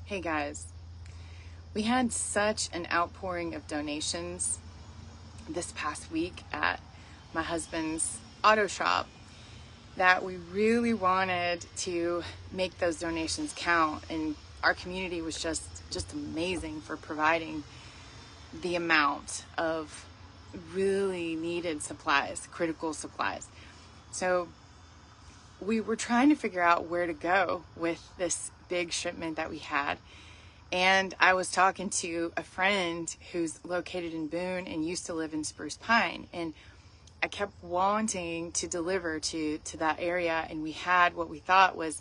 Hey guys, we had such an outpouring of donations this past week at my husband's auto shop that we really wanted to make those donations count, and our community was just amazing for providing the amount of really needed supplies, critical supplies. So we were trying to figure out where to go with this big shipment that we had. And I was talking to a friend who's located in Boone and used to live in Spruce Pine. And I kept wanting to deliver to that area. And we had what we thought was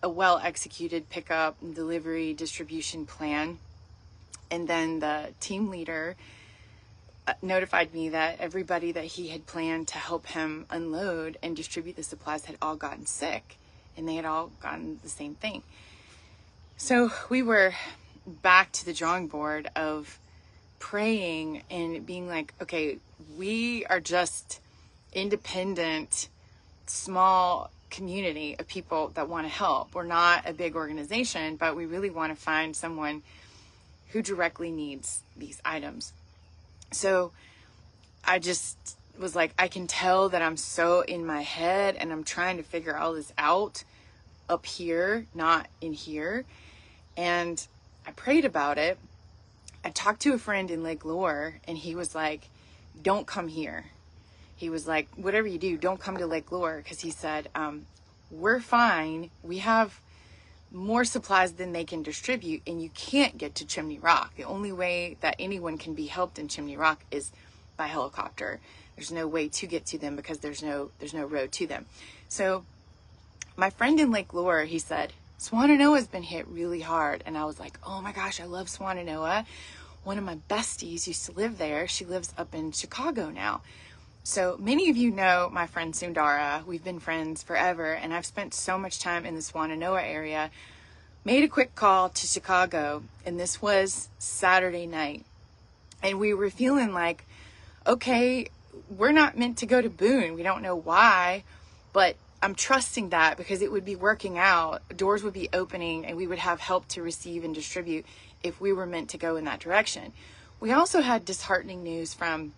a well-executed pickup and delivery distribution plan. And then the team leader notified me that everybody that he had planned to help him unload and distribute the supplies had all gotten sick, and they had all gotten the same thing. So we were back to the drawing board of praying and being like, okay, we are just independent, small community of people that want to help. We're not a big organization, but we really want to find someone who directly needs these items. So I just was like, I can tell that I'm so in my head and I'm trying to figure all this out up here, not in here. And I prayed about it. I talked to a friend in Lake Lure, and he was like, don't come here. He was like, whatever you do, don't come to Lake Lure. Because he said, we're fine. We have more supplies than they can distribute, and you can't get to Chimney Rock. The only way that anyone can be helped in Chimney Rock is by helicopter. There's no way to get to them because there's no road to them. So my friend in Lake Lure, he said, Swannanoa has been hit really hard. And I was like, oh my gosh, I love Swannanoa. One of my besties used to live there. She lives up in Chicago now. So many of you know my friend Sundara. We've been friends forever, and I've spent so much time in the Swannanoa area. Made a quick call to Chicago, and this was Saturday night. And we were feeling like, okay, we're not meant to go to Boone. We don't know why, but I'm trusting that because it would be working out. Doors would be opening, and we would have help to receive and distribute if we were meant to go in that direction. We also had disheartening news from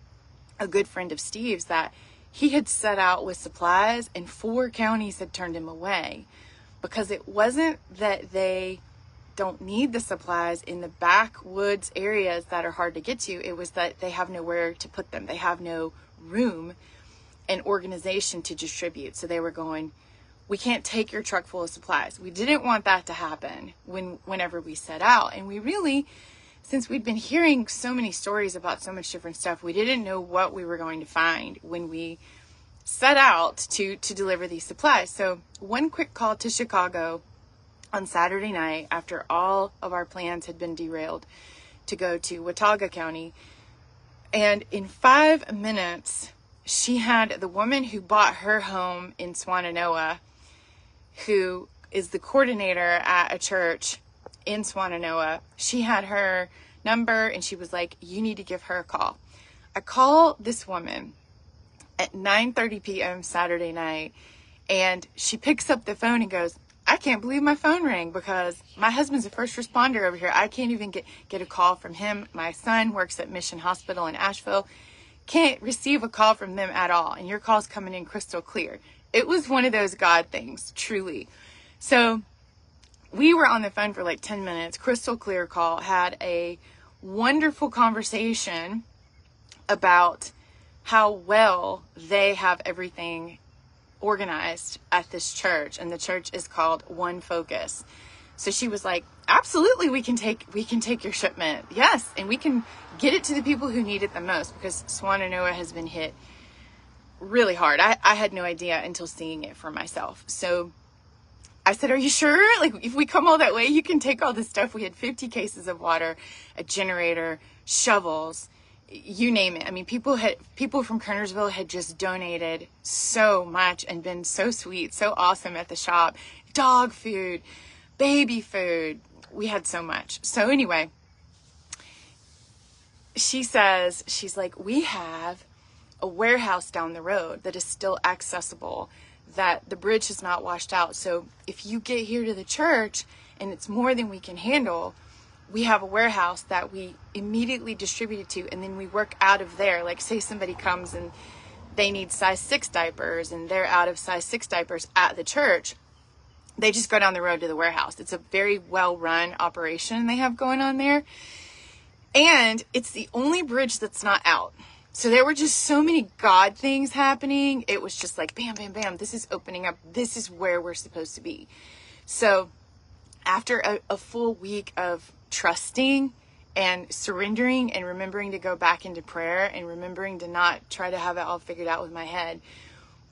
a good friend of Steve's that he had set out with supplies and 4 counties had turned him away because it wasn't that they don't need the supplies in the backwoods areas that are hard to get to. It was that they have nowhere to put them. They have no room and organization to distribute. So they were going, we can't take your truck full of supplies. We didn't want that to happen whenever we set out. And we really, since we'd been hearing so many stories about so much different stuff, we didn't know what we were going to find when we set out to deliver these supplies. So one quick call to Chicago on Saturday night after all of our plans had been derailed to go to Watauga County. And in 5 minutes, she had the woman who bought her home in Swannanoa, who is the coordinator at a church in Swannanoa. She had her number and she was like, you need to give her a call. I call this woman at 9:30 p.m. Saturday night, and she picks up the phone and goes, I can't believe my phone rang because my husband's a first responder over here. I can't even get a call from him. My son works at Mission Hospital in Asheville. Can't receive a call from them at all. And your call's coming in crystal clear. It was one of those God things, truly. So we were on the phone for like 10 minutes, crystal clear call, had a wonderful conversation about how well they have everything organized at this church, and the church is called One Focus. So she was like, absolutely, we can take your shipment. Yes, and we can get it to the people who need it the most, because Swannanoa has been hit really hard. I had no idea until seeing it for myself. So I said, are you sure? Like, if we come all that way, you can take all this stuff. We had 50 cases of water, a generator, shovels, you name it. I mean, people from Kernersville had just donated so much and been so sweet, so awesome at the shop. Dog food, baby food. We had so much. So anyway, she says, she's like, we have a warehouse down the road that is still accessible that the bridge is not washed out. So if you get here to the church and it's more than we can handle, we have a warehouse that we immediately distribute it to, and then we work out of there. Like, say somebody comes and they need size 6 diapers and they're out of size 6 diapers at the church. They just go down the road to the warehouse. It's a very well-run operation they have going on there. And it's the only bridge that's not out. So there were just so many God things happening. It was just like, bam, bam, bam. This is opening up. This is where we're supposed to be. So after a full week of trusting and surrendering and remembering to go back into prayer and remembering to not try to have it all figured out with my head,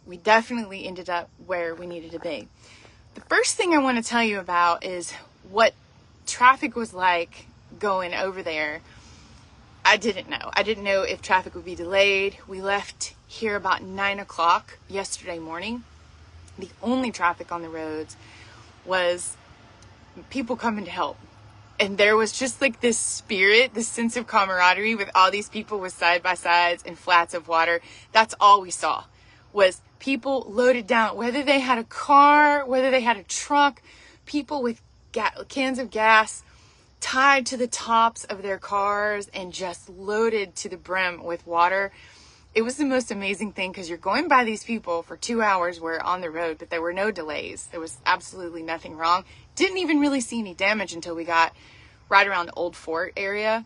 we definitely ended up where we needed to be. The first thing I want to tell you about is what traffic was like going over there. I didn't know. I didn't know if traffic would be delayed. We left here about 9 o'clock yesterday morning. The only traffic on the roads was people coming to help. And there was just like this spirit, this sense of camaraderie with all these people with side-by-sides and flats of water. That's all we saw, was people loaded down, whether they had a car, whether they had a truck, people with cans of gas tied to the tops of their cars and just loaded to the brim with water. It was the most amazing thing, because you're going by these people for 2 hours. We're on the road, but there were no delays. There was absolutely nothing wrong. Didn't even really see any damage until we got right around the Old Fort area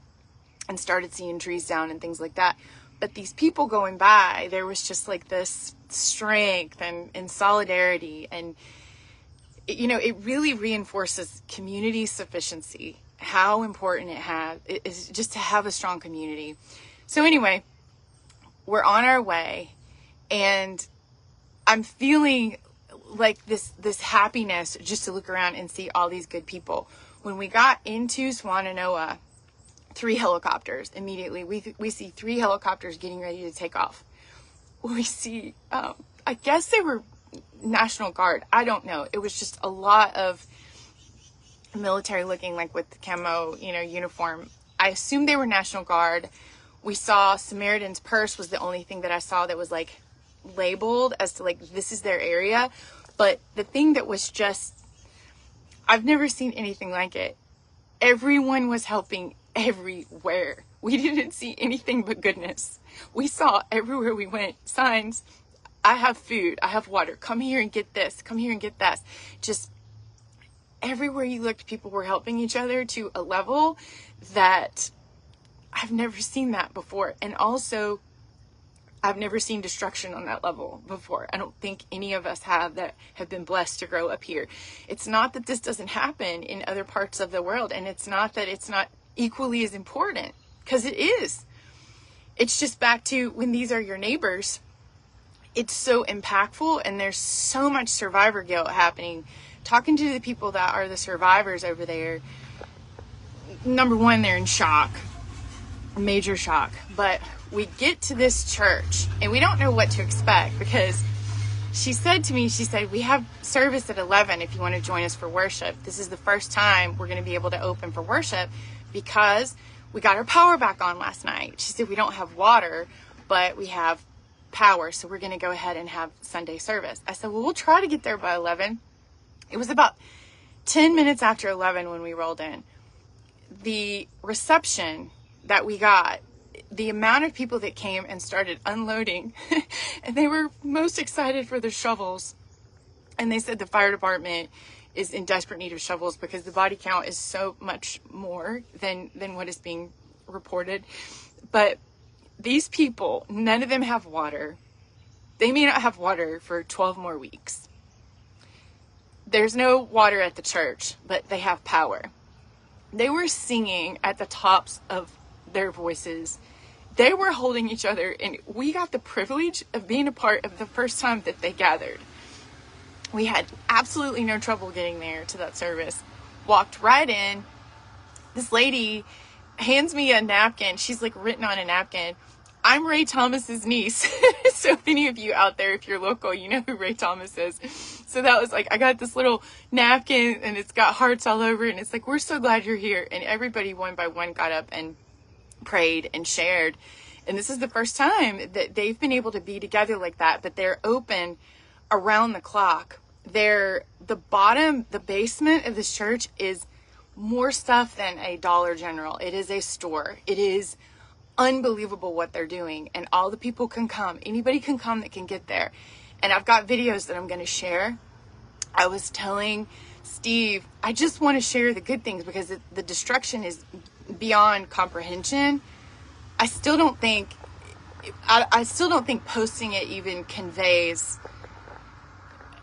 and started seeing trees down and things like that. But these people going by, there was just like this strength and solidarity. And, you know, it really reinforces community sufficiency, how important it is just to have a strong community. So anyway, we're on our way, and I'm feeling like this happiness just to look around and see all these good people. When we got into Swannanoa, 3 helicopters immediately. We see 3 helicopters getting ready to take off. We see, I guess they were National Guard. I don't know. It was just a lot of military looking, like with the camo, uniform. I assume they were National Guard. We saw Samaritan's Purse was the only thing that I saw that was like labeled as to like, this is their area. But the thing that was just, I've never seen anything like it. Everyone was helping everywhere. We didn't see anything but goodness. We saw everywhere we went signs. I have food. I have water. Come here and get this. Come here and get that. Just everywhere you looked, people were helping each other to a level that I've never seen that before. And also, I've never seen destruction on that level before. I don't think any of us have that have been blessed to grow up here. It's not that this doesn't happen in other parts of the world, and it's not that it's not equally as important, because it is. It's just back to when these are your neighbors, it's so impactful, and there's so much survivor guilt happening. Talking to the people that are the survivors over there, number one, they're in shock, major shock. But we get to this church and we don't know what to expect, because she said to me, we have service at 11 if you want to join us for worship. This is the first time we're going to be able to open for worship because we got our power back on last night. She said we don't have water, but we have power, so we're going to go ahead and have Sunday service. I said, well, we'll try to get there by 11. It was about 10 minutes after 11 when we rolled in. The reception that we got, the amount of people that came and started unloading, and they were most excited for their shovels. And they said the fire department is in desperate need of shovels because the body count is so much more than what is being reported. But these people, none of them have water. They may not have water for 12 more weeks. There's no water at the church, but they have power. They were singing at the tops of their voices. They were holding each other, and we got the privilege of being a part of the first time that they gathered. We had absolutely no trouble getting there to that service. Walked right in. This lady hands me a napkin. She's like written on a napkin, I'm Ray Thomas's niece. So if any of you out there, if you're local, you know who Ray Thomas is. So that was like, I got this little napkin and it's got hearts all over it. And it's like, we're so glad you're here. And everybody one by one got up and prayed and shared. And this is the first time that they've been able to be together like that, but they're open around the clock. The basement of this church is more stuff than a Dollar General. It is a store. It is unbelievable what they're doing, and all the people can come. Anybody can come that can get there. And I've got videos that I'm going to share. I was telling Steve, I just want to share the good things because the destruction is beyond comprehension. I still don't think posting it even conveys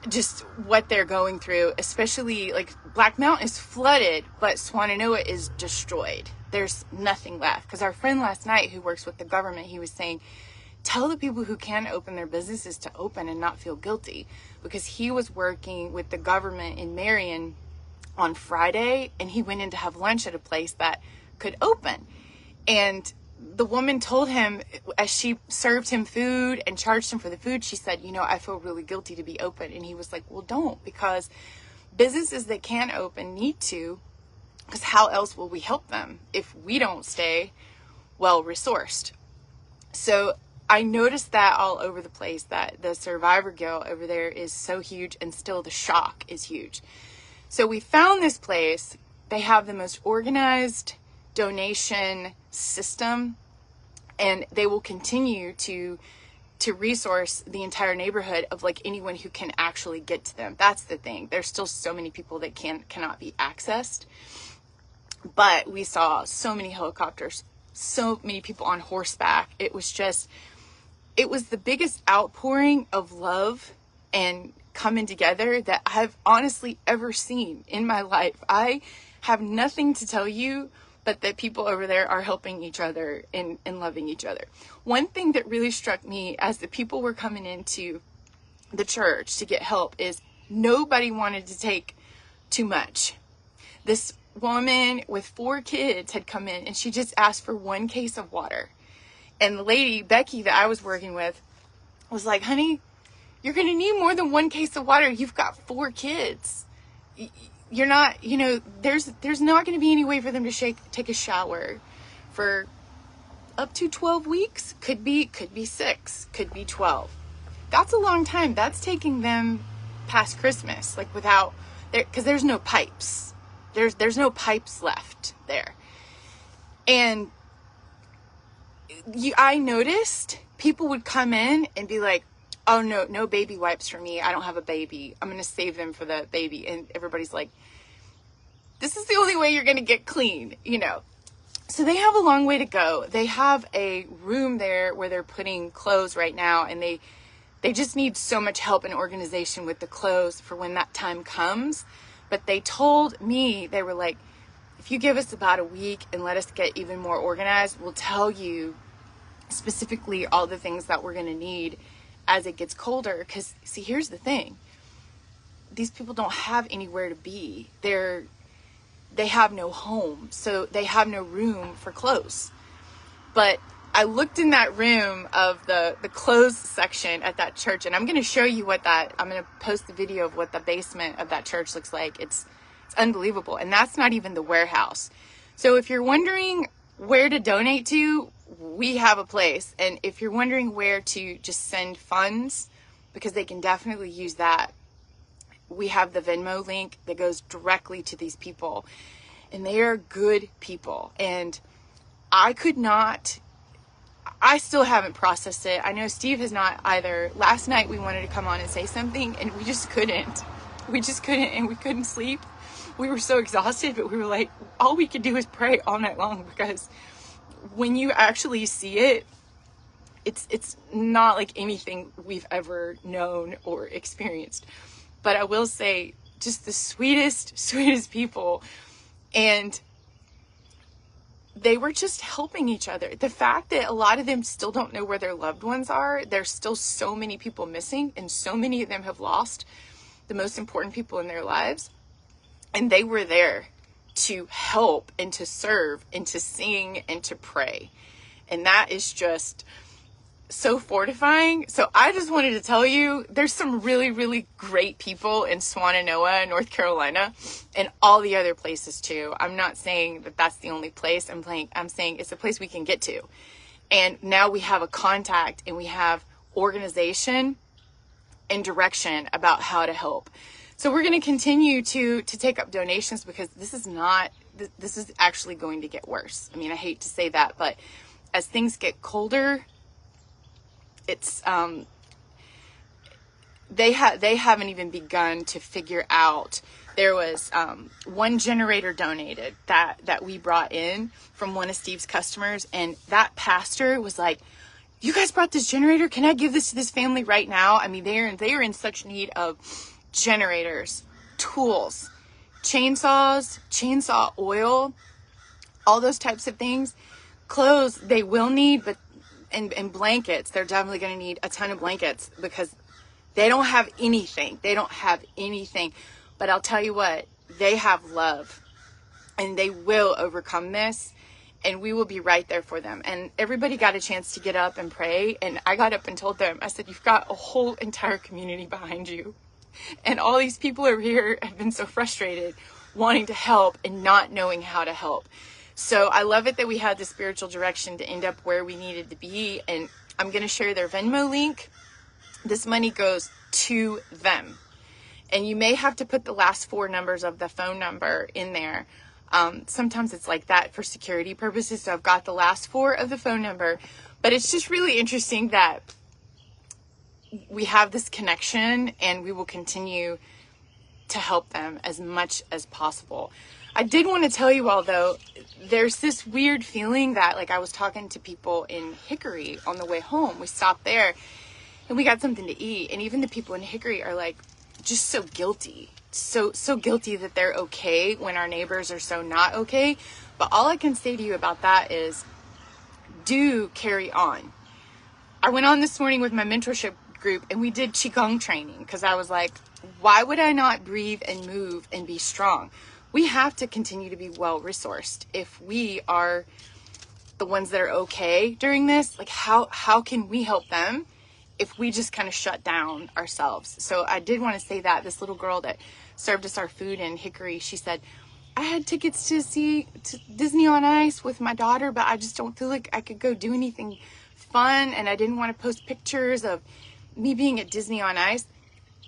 just what they're going through, especially like Black Mountain is flooded, but Swannanoa is destroyed. There's nothing left. Because our friend last night who works with the government, he was saying, tell the people who can open their businesses to open and not feel guilty, because he was working with the government in Marion on Friday, and he went in to have lunch at a place that could open. And the woman told him, as she served him food and charged him for the food, she said, I feel really guilty to be open. And he was like, well, don't, because businesses that can open need to, because how else will we help them if we don't stay well resourced? So I noticed that all over the place, that the survivor guilt over there is so huge, and still the shock is huge. So we found this place. They have the most organized donation system, and they will continue to resource the entire neighborhood of like anyone who can actually get to them. That's the thing. There's still so many people that cannot be accessed. But we saw so many helicopters, so many people on horseback. It was the biggest outpouring of love and coming together that I've honestly ever seen in my life. I have nothing to tell you but that people over there are helping each other and loving each other. One thing that really struck me as the people were coming into the church to get help is nobody wanted to take too much. This woman with 4 kids had come in, and she just asked for 1 case of water. And the lady, Becky, that I was working with, was like, honey, you're going to need more than 1 case of water. You've got 4 kids. You're not, there's not going to be any way for them to take a shower for up to 12 weeks. Could be 6, could be 12. That's a long time. That's taking them past Christmas, like without there, because there's no pipes. There's no pipes left there. And I noticed people would come in and be like, oh, no baby wipes for me. I don't have a baby. I'm going to save them for the baby. And everybody's like, this is the only way you're going to get clean, So they have a long way to go. They have a room there where they're putting clothes right now, and they just need so much help and organization with the clothes for when that time comes. But they told me, they were like, if you give us about a week and let us get even more organized, we'll tell you specifically all the things that we're going to need as it gets colder. Because, see, here's the thing. These people don't have anywhere to be. They have no home, so they have no room for clothes. But I looked in that room of the clothes section at that church, and I'm going to show you I'm going to post the video of what the basement of that church looks like. It's unbelievable. And that's not even the warehouse. So if you're wondering where to donate to, we have a place. And if you're wondering where to just send funds, because they can definitely use that, we have the Venmo link that goes directly to these people. And they are good people. And I still haven't processed it. I know Steve has not either. Last night we wanted to come on and say something, and we just couldn't. And we couldn't sleep. We were so exhausted, but we were like, all we could do is pray all night long, because when you actually see it, it's not like anything we've ever known or experienced. But I will say, just the sweetest people. And they were just helping each other. The fact that a lot of them still don't know where their loved ones are, there's still so many people missing, and so many of them have lost the most important people in their lives. And they were there to help and to serve and to sing and to pray. And that is just so fortifying. So I just wanted to tell you, there's some really, really great people in Swannanoa, North Carolina, and all the other places too. I'm not saying that that's the only place. I'm saying it's a place we can get to. And now we have a contact and we have organization and direction about how to help. So we're going to continue to take up donations, because this is actually going to get worse. I mean, I hate to say that, but as things get colder, it's they haven't even begun to figure out. There was one generator donated that we brought in from one of Steve's customers, and that pastor was like, "You guys brought this generator? Can I give this to this family right now?" I mean, they are in such need of generators, tools, chainsaws, chainsaw oil, all those types of things. Clothes they will need, but and blankets, they're definitely going to need a ton of blankets, because they don't have anything. They don't have anything. But I'll tell you what, they have love, and they will overcome this, and we will be right there for them. And everybody got a chance to get up and pray. And I got up and told them, I said, "You've got a whole entire community behind you. And all these people over here have been so frustrated wanting to help and not knowing how to help." So I love it that we had the spiritual direction to end up where we needed to be. And I'm going to share their Venmo link. This money goes to them. And you may have to put the last 4 numbers of the phone number in there. Sometimes it's like that for security purposes. So I've got the last 4 of the phone number. But it's just really interesting that we have this connection, and we will continue to help them as much as possible. I did want to tell you all, though, there's this weird feeling that, like, I was talking to people in Hickory on the way home. We stopped there and we got something to eat. And even the people in Hickory are like, just so guilty, so guilty that they're okay when our neighbors are so not okay. But all I can say to you about that is, do carry on. I went on this morning with my mentorship group, and we did Qigong training, because I was like, why would I not breathe and move and be strong? We have to continue to be well resourced. If we are the ones that are okay during this, like, how can we help them if we just kind of shut down ourselves? So I did want to say that this little girl that served us our food in Hickory, she said, "I had tickets to see Disney on Ice with my daughter, but I just don't feel like I could go do anything fun, and I didn't want to post pictures of me being at Disney on Ice."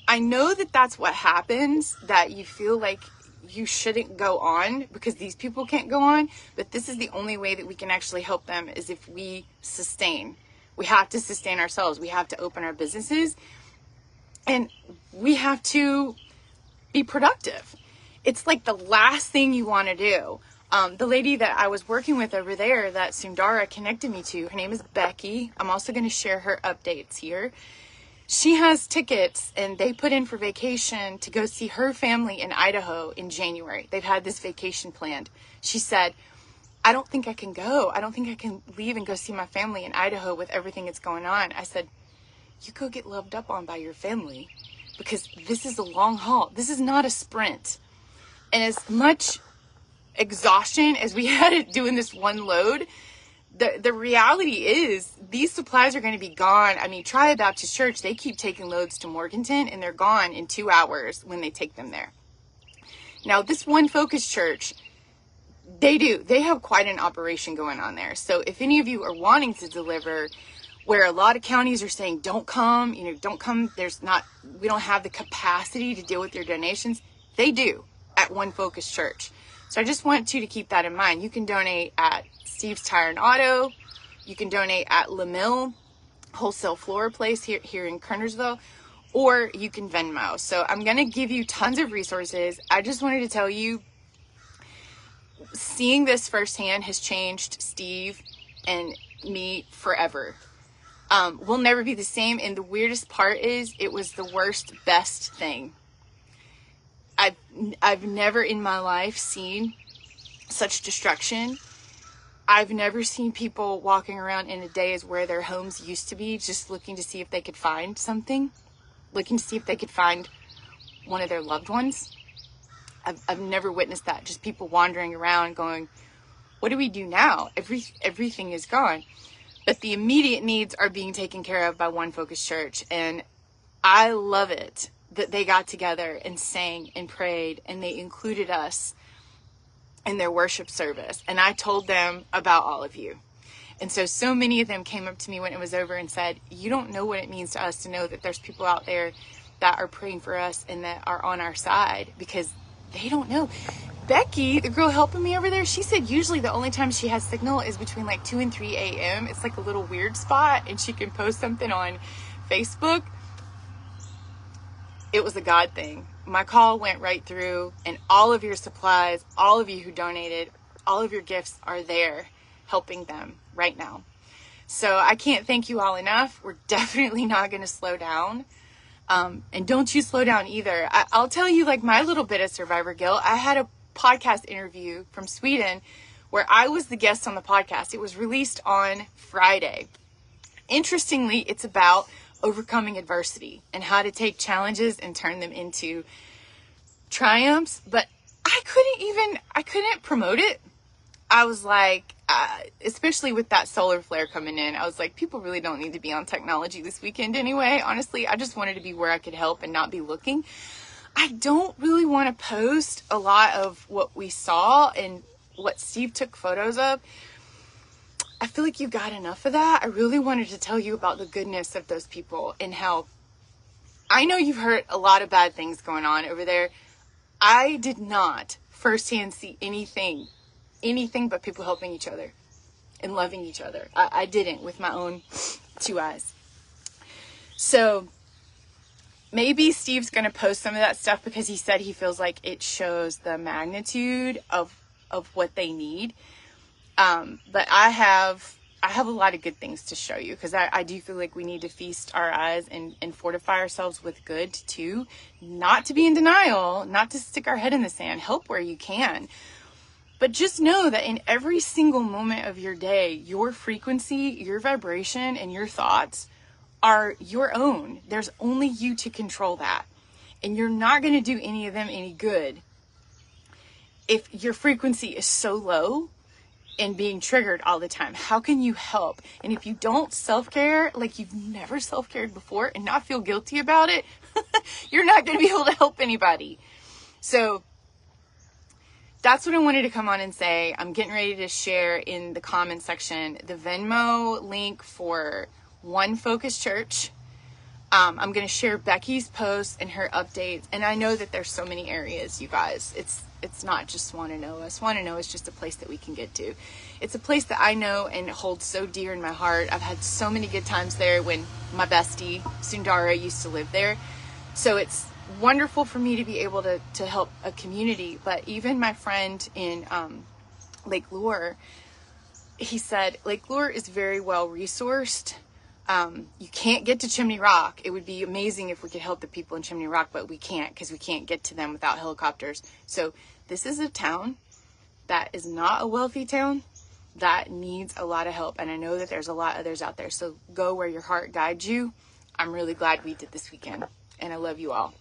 I know that that's what happens, that you feel like you shouldn't go on because these people can't go on, but this is the only way that we can actually help them, is if we sustain. We have to sustain ourselves. We have to open our businesses, and we have to be productive. It's like the last thing you want to do. The lady that I was working with over there, that Sundara connected me to, her name is Becky. I'm also going to share her updates here. She has tickets, and they put in for vacation to go see her family in Idaho in January. They've had this vacation planned. She said, "I don't think I can go. I don't think I can leave and go see my family in Idaho with everything that's going on." I said, "You go get loved up on by your family, because this is a long haul. This is not a sprint." And as much exhaustion as we had doing this one load, the reality is these supplies are going to be gone. I mean, Triad Baptist Church, they keep taking loads to Morganton, and they're gone in 2 hours when they take them there. Now, this one Focus Church, they have quite an operation going on there. So if any of you are wanting to deliver, where a lot of counties are saying, don't come, don't come, we don't have the capacity to deal with your donations, they do at One Focus Church. So I just want you to keep that in mind. You can donate at Steve's Tire and Auto. You can donate at LaMille Wholesale Floor Place here in Kernersville, or you can Venmo. So I'm going to give you tons of resources. I just wanted to tell you, seeing this firsthand has changed Steve and me forever. We'll never be the same. And the weirdest part is, it was the worst, best thing. I've never in my life seen such destruction. I've never seen people walking around in a daze where their homes used to be, just looking to see if they could find something, looking to see if they could find one of their loved ones. I've never witnessed that. Just people wandering around going, what do we do now? Everything is gone. But the immediate needs are being taken care of by One Focus Church. And I love it that they got together and sang and prayed, and they included us in their worship service. And I told them about all of you. And so many of them came up to me when it was over and said, you don't know what it means to us to know that there's people out there that are praying for us and that are on our side, because they don't know. Becky, the girl helping me over there, she said usually the only time she has signal is between like 2 and 3 a.m. It's like a little weird spot, and she can post something on Facebook. It was a God thing. My call went right through, and all of your supplies, all of you who donated, all of your gifts are there helping them right now. So I can't thank you all enough. We're definitely not going to slow down. And don't you slow down either. I'll tell you, like, my little bit of survivor guilt. I had a podcast interview from Sweden where I was the guest on the podcast. It was released on Friday. Interestingly, it's about overcoming adversity and how to take challenges and turn them into triumphs. But I couldn't promote it. I was like, especially with that solar flare coming in, I was like, people really don't need to be on technology this weekend anyway. Honestly, I just wanted to be where I could help and not be looking. I don't really want to post a lot of what we saw and what Steve took photos of. I feel like you got enough of that. I really wanted to tell you about the goodness of those people and how I know you've heard a lot of bad things going on over there. I did not firsthand see anything but people helping each other and loving each other. I didn't with my own 2 eyes. So maybe Steve's going to post some of that stuff because he said he feels like it shows the magnitude of what they need. But I have a lot of good things to show you, because I do feel like we need to feast our eyes and fortify ourselves with good too. Not to be in denial, not to stick our head in the sand. Help where you can. But just know that in every single moment of your day, your frequency, your vibration, and your thoughts are your own. There's only you to control that. And you're not going to do any of them any good if your frequency is so low and being triggered all the time. How can you help? And if you don't self-care like you've never self-cared before and not feel guilty about it, you're not going to be able to help anybody. So that's what I wanted to come on and say. I'm getting ready to share in the comment section the Venmo link for One Focus Church. I'm going to share Becky's posts and her updates. And I know that there's so many areas, you guys. It's not just Swannanoa. Swannanoa is just a place that we can get to. It's a place that I know and holds so dear in my heart. I've had so many good times there when my bestie, Sundara, used to live there. So it's wonderful for me to be able to help a community. But even my friend in Lake Lure, he said Lake Lure is very well resourced. You can't get to Chimney Rock. It would be amazing if we could help the people in Chimney Rock, but we can't, because we can't get to them without helicopters. So this is a town that is not a wealthy town that needs a lot of help. And I know that there's a lot of others out there. So go where your heart guides you. I'm really glad we did this weekend, and I love you all.